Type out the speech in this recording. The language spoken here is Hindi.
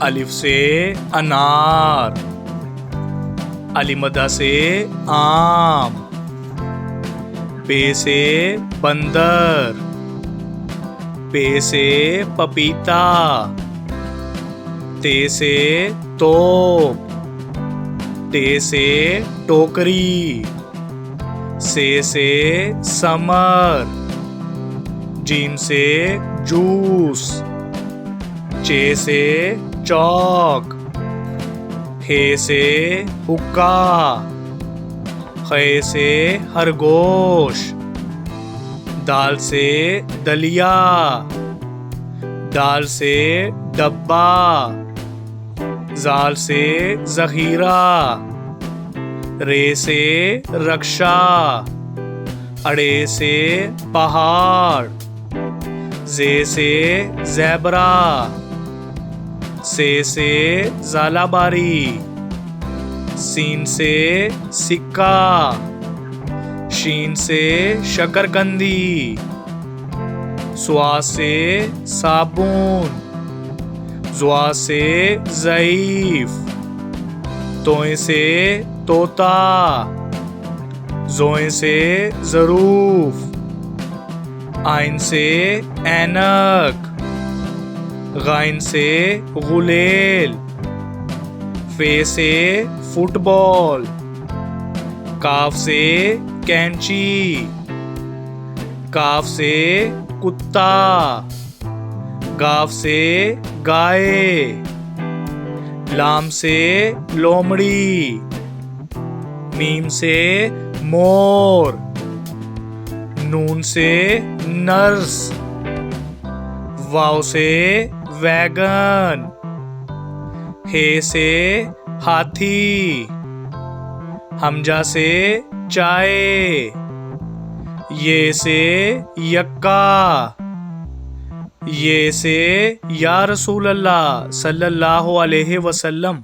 अलिफ से अनार, अलिमदा से आम, बे से बंदर, पे से पपीता, ते से तोप, टे से टोकरी, से समर, जीम से जूस, चे से चौक, हे से हुक्का, खे से खरगोश, दाल से दलिया, दाल से डब्बा, जाल से जखीरा, रे से रक्षा, अड़े से पहाड़, जे से ज़ेबरा, से ज़ालाबारी, सीन से सिक्का, शीन से शकरकंदी, स्वा से साबुन, ज़्वा से ज़ईफ, तोए से तोता, ज़ोए से ज़रूफ, आइन से ऐनक, गाइन से गुलेल, फे से फुटबॉल, काफ से कैंची, काफ से कुत्ता, गाफ से गाय, लाम से लोमड़ी, मीम से मोर, नून से नर्स, वाव से वैगन, हे से हाथी, हमजा से चाय, ये से यक्का, ये से या रसूल अल्लाह सल्लल्लाहु अलैहि वसल्लम।